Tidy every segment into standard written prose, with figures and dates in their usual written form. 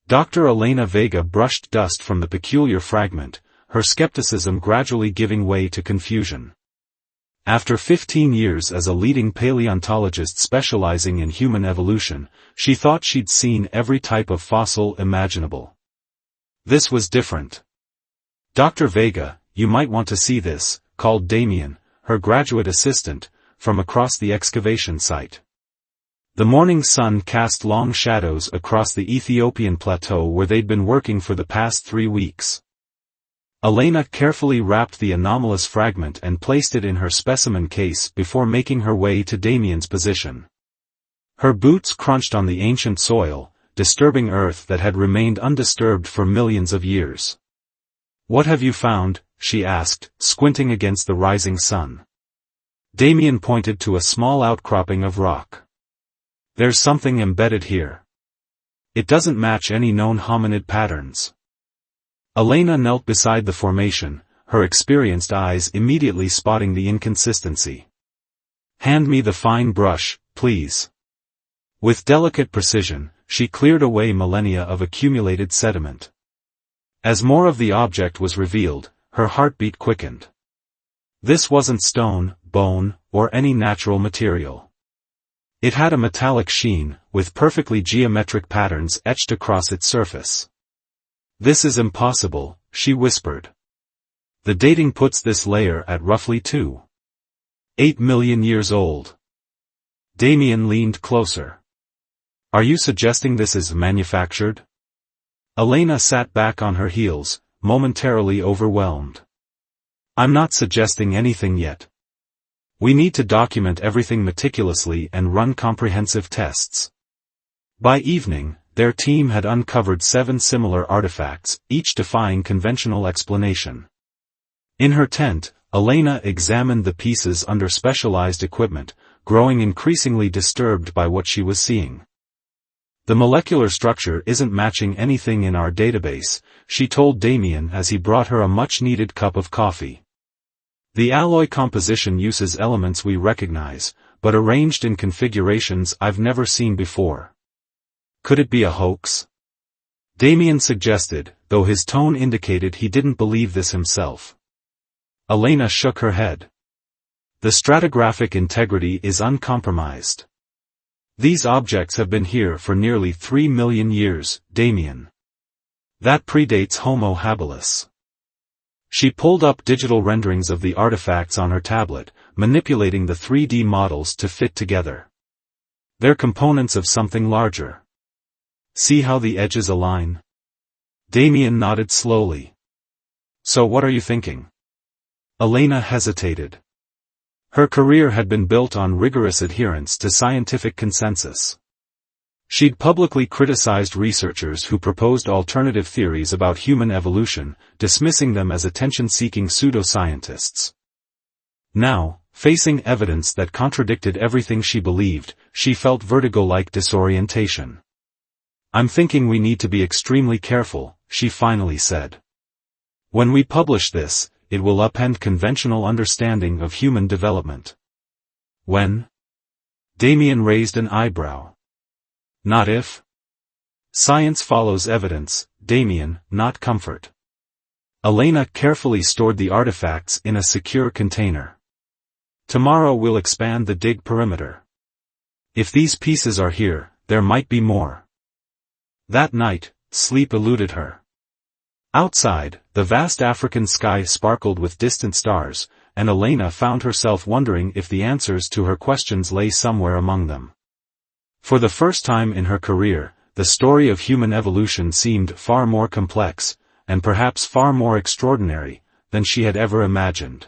Dr. Elena Vega brushed dust from the peculiar fragment, her skepticism gradually giving way to confusion. After 15 years as a leading paleontologist specializing in human evolution, she thought she'd seen every type of fossil imaginable. This was different. "Dr. Vega, you might want to see this," called Damien, her graduate assistant, from across the excavation site. The morning sun cast long shadows across the Ethiopian plateau where they'd been working for the past 3 weeks. Elena carefully wrapped the anomalous fragment and placed it in her specimen case before making her way to Damien's position. Her boots crunched on the ancient soil, disturbing earth that had remained undisturbed for millions of years. "What have you found?" she asked, squinting against the rising sun. Damien pointed to a small outcropping of rock. "There's something embedded here. It doesn't match any known hominid patterns." Elena knelt beside the formation, her experienced eyes immediately spotting the inconsistency. "Hand me the fine brush, please." With delicate precision, she cleared away millennia of accumulated sediment. As more of the object was revealed, her heartbeat quickened. This wasn't stone, bone, or any natural material. It had a metallic sheen, with perfectly geometric patterns etched across its surface. "This is impossible," she whispered. "The dating puts this layer at roughly 2.8 million years old." Damien leaned closer. "Are you suggesting this is manufactured?" Elena sat back on her heels, momentarily overwhelmed. "I'm not suggesting anything yet. We need to document everything meticulously and run comprehensive tests." By evening, their team had uncovered 7 similar artifacts, each defying conventional explanation. In her tent, Elena examined the pieces under specialized equipment, growing increasingly disturbed by what she was seeing. "The molecular structure isn't matching anything in our database," she told Damien as he brought her a much-needed cup of coffee. "The alloy composition uses elements we recognize, but arranged in configurations I've never seen before. Could it be a hoax?" Damien suggested, though his tone indicated he didn't believe this himself. Elena shook her head. "The stratigraphic integrity is uncompromised. These objects have been here for nearly 3 million years, Damien. That predates Homo habilis." She pulled up digital renderings of the artifacts on her tablet, manipulating the 3D models to fit together. "They're components of something larger. See how the edges align?" Damien nodded slowly. "So what are you thinking?" Elena hesitated. Her career had been built on rigorous adherence to scientific consensus. She'd publicly criticized researchers who proposed alternative theories about human evolution, dismissing them as attention-seeking pseudoscientists. Now, facing evidence that contradicted everything she believed, she felt vertigo-like disorientation. "I'm thinking we need to be extremely careful," she finally said. "When we publish this, it will upend conventional understanding of human development." "When?" Damien raised an eyebrow. "Not if. Science follows evidence, Damien, not comfort." Elena carefully stored the artifacts in a secure container. "Tomorrow we'll expand the dig perimeter. If these pieces are here, there might be more." That night, sleep eluded her. Outside, the vast African sky sparkled with distant stars, and Elena found herself wondering if the answers to her questions lay somewhere among them. For the first time in her career, the story of human evolution seemed far more complex, and perhaps far more extraordinary, than she had ever imagined.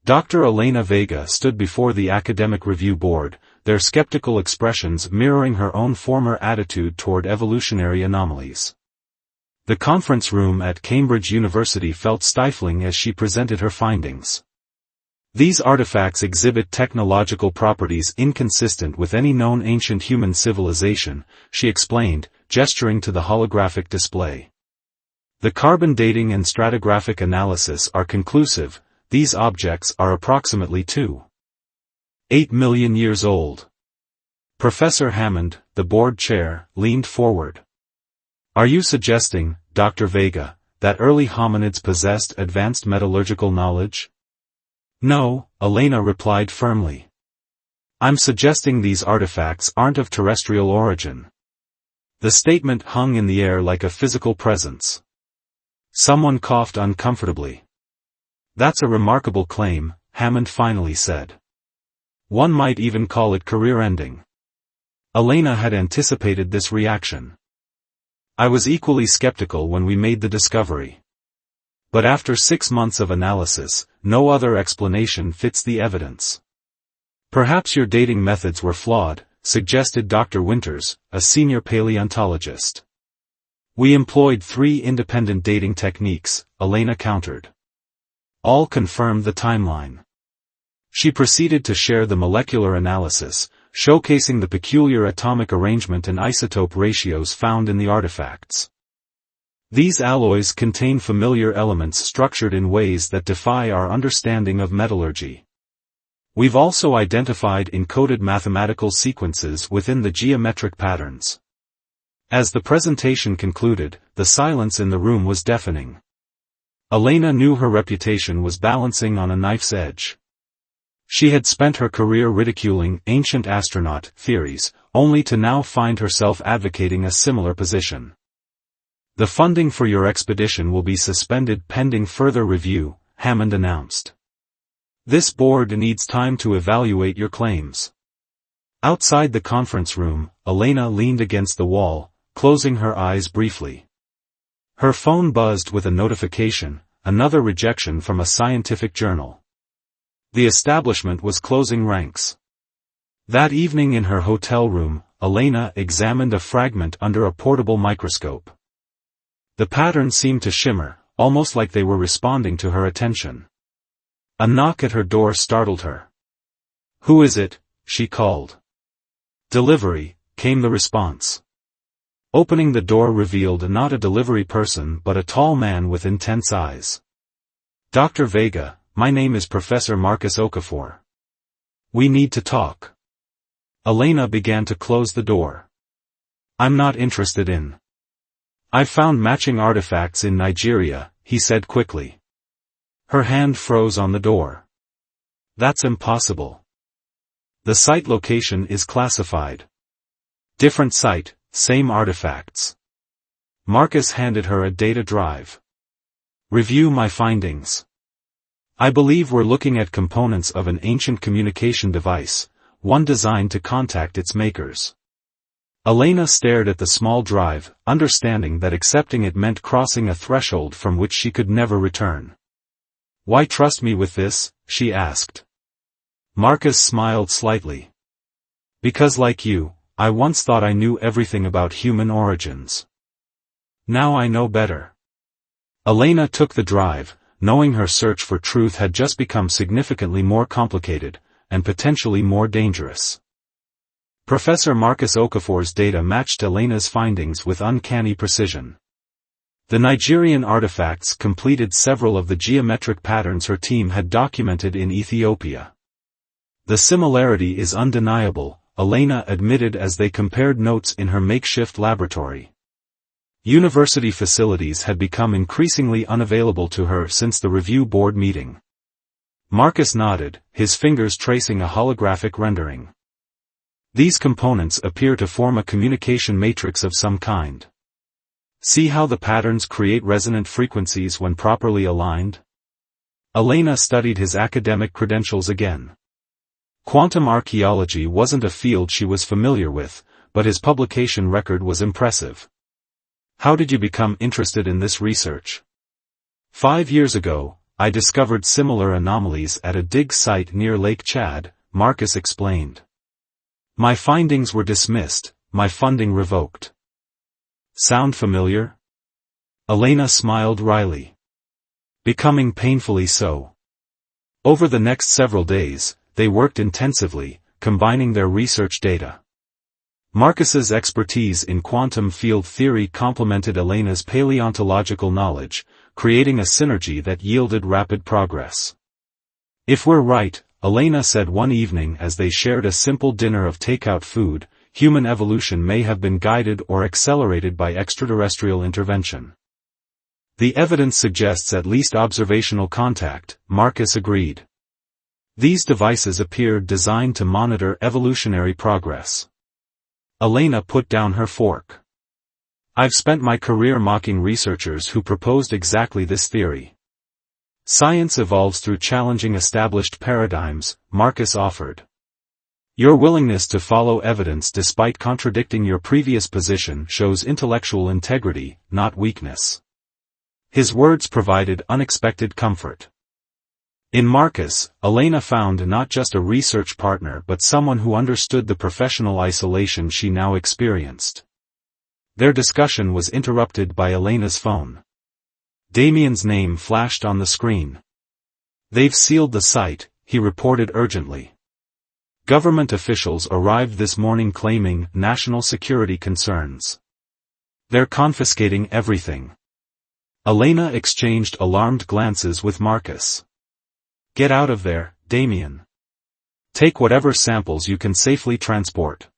Dr. Elena Vega stood before the Academic Review Board, their skeptical expressions mirroring her own former attitude toward evolutionary anomalies. The conference room at Cambridge University felt stifling as she presented her findings. "These artifacts exhibit technological properties inconsistent with any known ancient human civilization," she explained, gesturing to the holographic display. "The carbon dating and stratigraphic analysis are conclusive. These objects are approximately 2.8 million years old." Professor Hammond, the board chair, leaned forward. Are you suggesting, Dr. Vega, that early hominids possessed advanced metallurgical knowledge? No, Elena replied firmly. I'm suggesting these artifacts aren't of terrestrial origin. The statement hung in the air like a physical presence. Someone coughed uncomfortably. That's a remarkable claim, Hammond finally said. One might even call it career-ending. Elena had anticipated this reaction. I was equally skeptical when we made the discovery. But after 6 months of analysis, no other explanation fits the evidence. Perhaps your dating methods were flawed, suggested Dr. Winters, a senior paleontologist. We employed 3 independent dating techniques, Elena countered. All confirmed the timeline. She proceeded to share the molecular analysis, showcasing the peculiar atomic arrangement and isotope ratios found in the artifacts. These alloys contain familiar elements structured in ways that defy our understanding of metallurgy. We've also identified encoded mathematical sequences within the geometric patterns. As the presentation concluded, the silence in the room was deafening. Elena knew her reputation was balancing on a knife's edge. She had spent her career ridiculing ancient astronaut theories, only to now find herself advocating a similar position. The funding for your expedition will be suspended pending further review, Hammond announced. This board needs time to evaluate your claims. Outside the conference room, Elena leaned against the wall, closing her eyes briefly. Her phone buzzed with a notification, another rejection from a scientific journal. The establishment was closing ranks. That evening in her hotel room, Elena examined a fragment under a portable microscope. The pattern seemed to shimmer, almost like they were responding to her attention. A knock at her door startled her. "Who is it?" she called. "Delivery," came the response. Opening the door revealed not a delivery person but a tall man with intense eyes. "Dr. Vega, my name is Professor Marcus Okafor. We need to talk." Elena began to close the door. "I'm not interested in." "I've found matching artifacts in Nigeria," he said quickly. Her hand froze on the door. "That's impossible. The site location is classified." "Different site, same artifacts." Marcus handed her a data drive. "Review my findings. I believe we're looking at components of an ancient communication device, one designed to contact its makers." Elena stared at the small drive, understanding that accepting it meant crossing a threshold from which she could never return. "Why trust me with this?" she asked. Marcus smiled slightly. "Because like you, I once thought I knew everything about human origins. Now I know better." Elena took the drive, knowing her search for truth had just become significantly more complicated, and potentially more dangerous. Professor Marcus Okafor's data matched Elena's findings with uncanny precision. The Nigerian artifacts completed several of the geometric patterns her team had documented in Ethiopia. "The similarity is undeniable," Elena admitted as they compared notes in her makeshift laboratory. University facilities had become increasingly unavailable to her since the review board meeting. Marcus nodded, his fingers tracing a holographic rendering. "These components appear to form a communication matrix of some kind. See how the patterns create resonant frequencies when properly aligned?" Elena studied his academic credentials again. Quantum archaeology wasn't a field she was familiar with, but his publication record was impressive. "How did you become interested in this research?" 5 years ago, I discovered similar anomalies at a dig site near Lake Chad," Marcus explained. "My findings were dismissed, my funding revoked." "Sound familiar?" Elena smiled wryly. "Becoming painfully so." Over the next several days, they worked intensively, combining their research data. Marcus's expertise in quantum field theory complemented Elena's paleontological knowledge, creating a synergy that yielded rapid progress. "If we're right," Elena said one evening as they shared a simple dinner of takeout food, human evolution may have been guided or accelerated by extraterrestrial intervention. The evidence suggests at least observational contact, Marcus agreed. These devices appeared designed to monitor evolutionary progress. Elena put down her fork. I've spent my career mocking researchers who proposed exactly this theory. Science evolves through challenging established paradigms, Marcus offered. Your willingness to follow evidence despite contradicting your previous position shows intellectual integrity, not weakness. His words provided unexpected comfort. In Marcus, Elena found not just a research partner but someone who understood the professional isolation she now experienced. Their discussion was interrupted by Elena's phone. Damien's name flashed on the screen. They've sealed the site, he reported urgently. Government officials arrived this morning claiming national security concerns. They're confiscating everything. Elena exchanged alarmed glances with Marcus. Get out of there, Damien. Take whatever samples you can safely transport.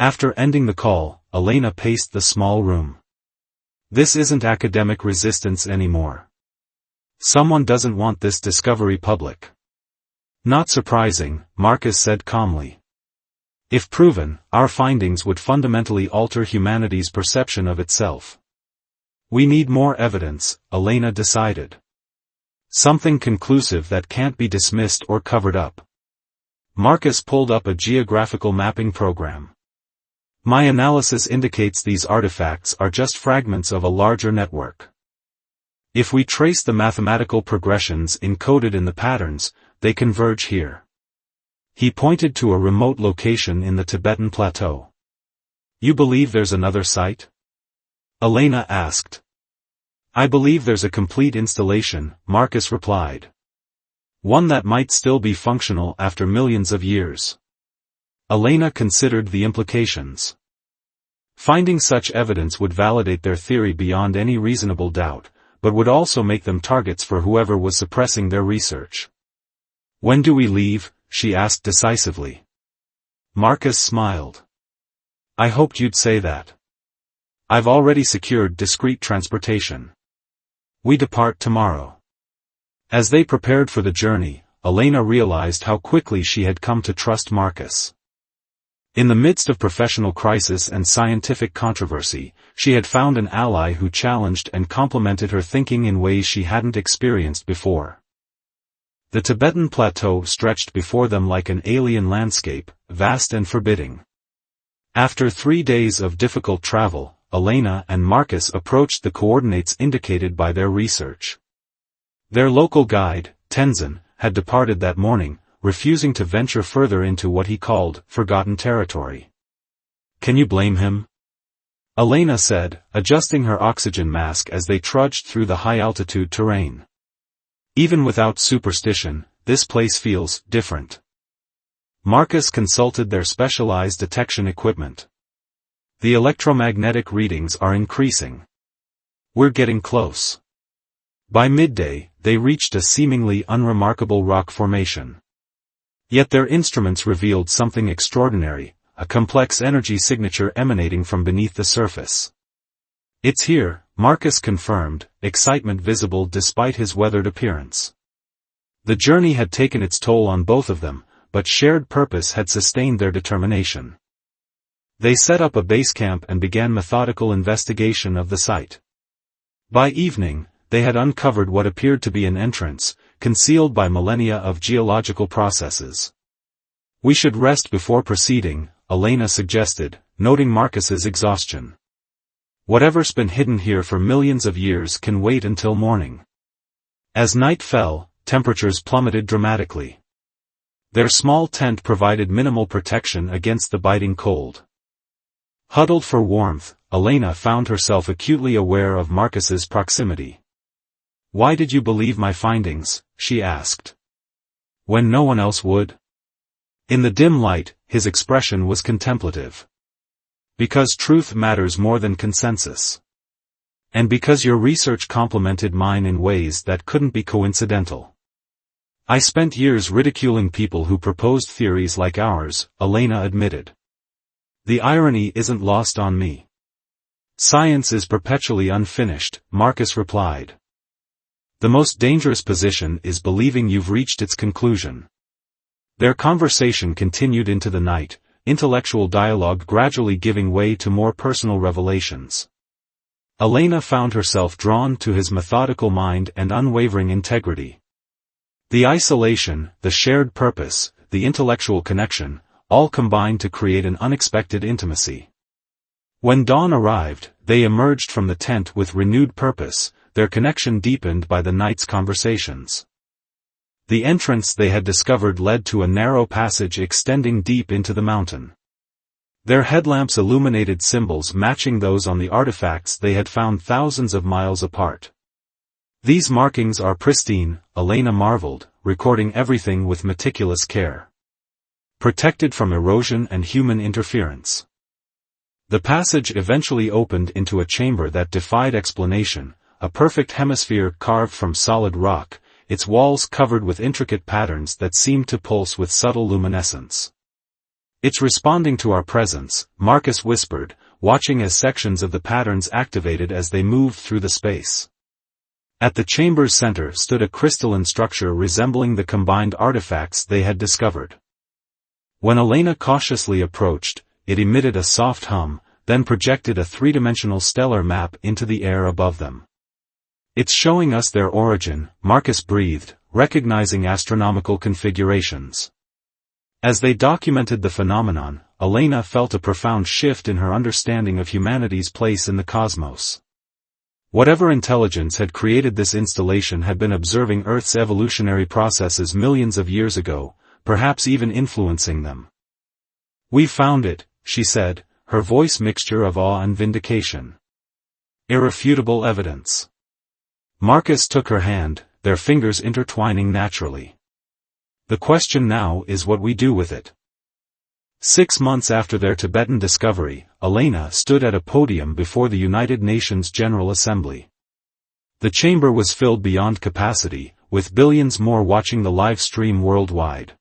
After ending the call, Elena paced the small room. This isn't academic resistance anymore. Someone doesn't want this discovery public. Not surprising, Marcus said calmly. If proven, our findings would fundamentally alter humanity's perception of itself. We need more evidence, Elena decided. Something conclusive that can't be dismissed or covered up. Marcus pulled up a geographical mapping program. My analysis indicates these artifacts are just fragments of a larger network. If we trace the mathematical progressions encoded in the patterns, they converge here. He pointed to a remote location in the Tibetan plateau. You believe there's another site? Elena asked. I believe there's a complete installation, Marcus replied. One that might still be functional after millions of years. Elena considered the implications. Finding such evidence would validate their theory beyond any reasonable doubt, but would also make them targets for whoever was suppressing their research. When do we leave? She asked decisively. Marcus smiled. I hoped you'd say that. I've already secured discreet transportation. We depart tomorrow. As they prepared for the journey, Elena realized how quickly she had come to trust Marcus. In the midst of professional crisis and scientific controversy, she had found an ally who challenged and complemented her thinking in ways she hadn't experienced before. The Tibetan plateau stretched before them like an alien landscape, vast and forbidding. After 3 days of difficult travel, Elena and Marcus approached the coordinates indicated by their research. Their local guide, Tenzin, had departed that morning, refusing to venture further into what he called forgotten territory. Can you blame him? Elena said, adjusting her oxygen mask as they trudged through the high-altitude terrain. Even without superstition, this place feels different. Marcus consulted their specialized detection equipment. The electromagnetic readings are increasing. We're getting close. By midday, they reached a seemingly unremarkable rock formation. Yet their instruments revealed something extraordinary, a complex energy signature emanating from beneath the surface. It's here, Marcus confirmed, excitement visible despite his weathered appearance. The journey had taken its toll on both of them, but shared purpose had sustained their determination. They set up a base camp and began methodical investigation of the site. By evening, they had uncovered what appeared to be an entrance, concealed by millennia of geological processes. We should rest before proceeding, Elena suggested, noting Marcus's exhaustion. Whatever's been hidden here for millions of years can wait until morning. As night fell, temperatures plummeted dramatically. Their small tent provided minimal protection against the biting cold. Huddled for warmth, Elena found herself acutely aware of Marcus's proximity. Why did you believe my findings? She asked. When no one else would? In the dim light, his expression was contemplative. Because truth matters more than consensus. And because your research complemented mine in ways that couldn't be coincidental. I spent years ridiculing people who proposed theories like ours, Elena admitted. The irony isn't lost on me. Science is perpetually unfinished, Marcus replied. The most dangerous position is believing you've reached its conclusion. Their conversation continued into the night, intellectual dialogue gradually giving way to more personal revelations. Elena found herself drawn to his methodical mind and unwavering integrity. The isolation, the shared purpose, the intellectual connection, all combined to create an unexpected intimacy. When dawn arrived, they emerged from the tent with renewed purpose, their connection deepened by the night's conversations. The entrance they had discovered led to a narrow passage extending deep into the mountain. Their headlamps illuminated symbols matching those on the artifacts they had found thousands of miles apart. These markings are pristine, Elena marveled, recording everything with meticulous care. Protected from erosion and human interference. The passage eventually opened into a chamber that defied explanation, a perfect hemisphere carved from solid rock, its walls covered with intricate patterns that seemed to pulse with subtle luminescence. "It's responding to our presence," Marcus whispered, watching as sections of the patterns activated as they moved through the space. At the chamber's center stood a crystalline structure resembling the combined artifacts they had discovered. When Elena cautiously approached, it emitted a soft hum, then projected a three-dimensional stellar map into the air above them. "It's showing us their origin," Marcus breathed, recognizing astronomical configurations. As they documented the phenomenon, Elena felt a profound shift in her understanding of humanity's place in the cosmos. Whatever intelligence had created this installation had been observing Earth's evolutionary processes millions of years ago, perhaps even influencing them. "We found it," she said, her voice mixture of awe and vindication. "Irrefutable evidence." Marcus took her hand, their fingers intertwining naturally. "The question now is what we do with it." 6 months after their Tibetan discovery, Elena stood at a podium before the United Nations General Assembly. The chamber was filled beyond capacity, with billions more watching the live stream worldwide.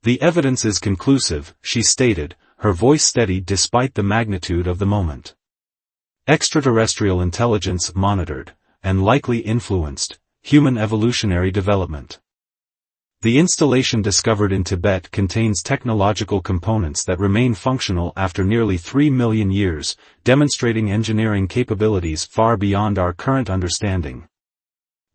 "The evidence is conclusive," she stated, her voice steady despite the magnitude of the moment. "Extraterrestrial intelligence monitored, and likely influenced, human evolutionary development. The installation discovered in Tibet contains technological components that remain functional after nearly 3 million years, demonstrating engineering capabilities far beyond our current understanding."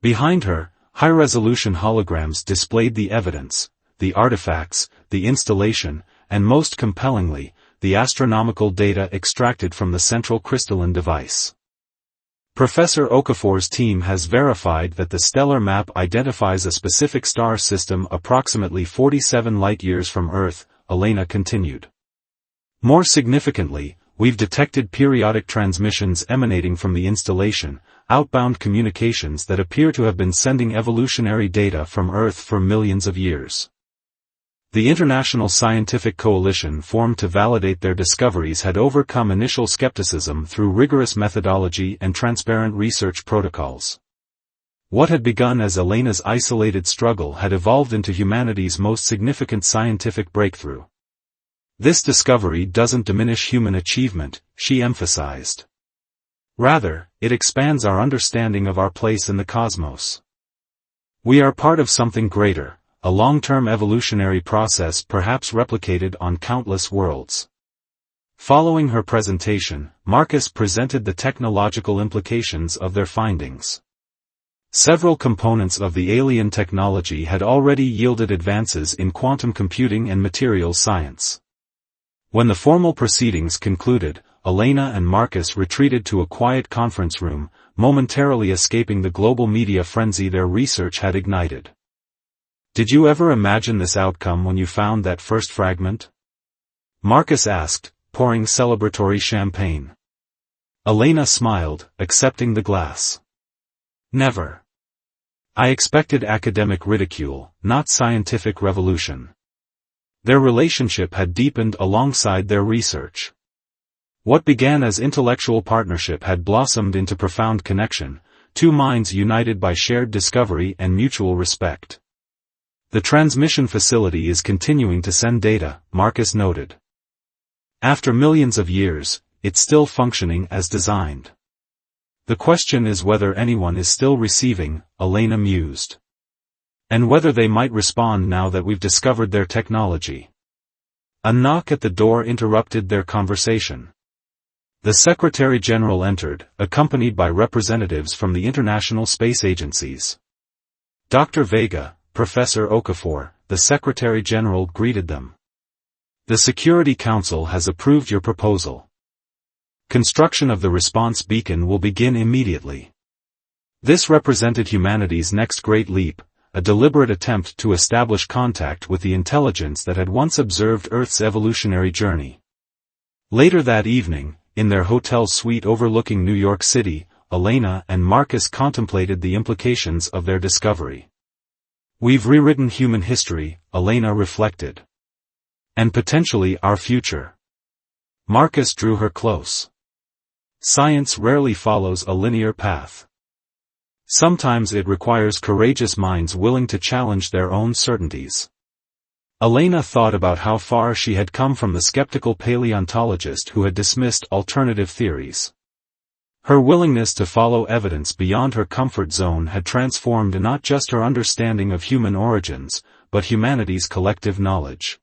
Behind her, high-resolution holograms displayed the evidence, the artifacts, the installation, and most compellingly, the astronomical data extracted from the central crystalline device. Professor Okafor's team has verified that the stellar map identifies a specific star system approximately 47 light-years from Earth, Elena continued. "More significantly, we've detected periodic transmissions emanating from the installation, outbound communications that appear to have been sending evolutionary data from Earth for millions of years." The international scientific coalition formed to validate their discoveries had overcome initial skepticism through rigorous methodology and transparent research protocols. What had begun as Elena's isolated struggle had evolved into humanity's most significant scientific breakthrough. "This discovery doesn't diminish human achievement," she emphasized. "Rather, it expands our understanding of our place in the cosmos. We are part of something greater, a long-term evolutionary process perhaps replicated on countless worlds." Following her presentation, Marcus presented the technological implications of their findings. Several components of the alien technology had already yielded advances in quantum computing and materials science. When the formal proceedings concluded, Elena and Marcus retreated to a quiet conference room, momentarily escaping the global media frenzy their research had ignited. "Did you ever imagine this outcome when you found that first fragment?" Marcus asked, pouring celebratory champagne. Elena smiled, accepting the glass. "Never. I expected academic ridicule, not scientific revolution." Their relationship had deepened alongside their research. What began as intellectual partnership had blossomed into profound connection, two minds united by shared discovery and mutual respect. "The transmission facility is continuing to send data," Marcus noted. After millions of years, it's still functioning as designed. The question is whether anyone is still receiving, Elena mused. And whether they might respond now that we've discovered their technology. A knock at the door interrupted their conversation. The Secretary-General entered, accompanied by representatives from the international space agencies. Dr. Vega, Professor Okafor, the Secretary-General greeted them. The Security Council has approved your proposal. Construction of the response beacon will begin immediately. This represented humanity's next great leap, a deliberate attempt to establish contact with the intelligence that had once observed Earth's evolutionary journey. Later that evening, in their hotel suite overlooking New York City, Elena and Marcus contemplated the implications of their discovery. We've rewritten human history, Elena reflected. And potentially our future. Marcus drew her close. Science rarely follows a linear path. Sometimes it requires courageous minds willing to challenge their own certainties. Elena thought about how far she had come from the skeptical paleontologist who had dismissed alternative theories. Her willingness to follow evidence beyond her comfort zone had transformed not just her understanding of human origins, but humanity's collective knowledge.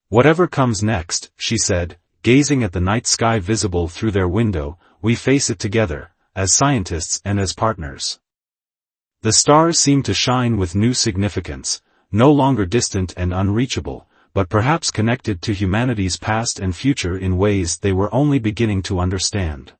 Whatever comes next, she said, gazing at the night sky visible through their window, we face it together, as scientists and as partners. The stars seemed to shine with new significance, no longer distant and unreachable, but perhaps connected to humanity's past and future in ways they were only beginning to understand.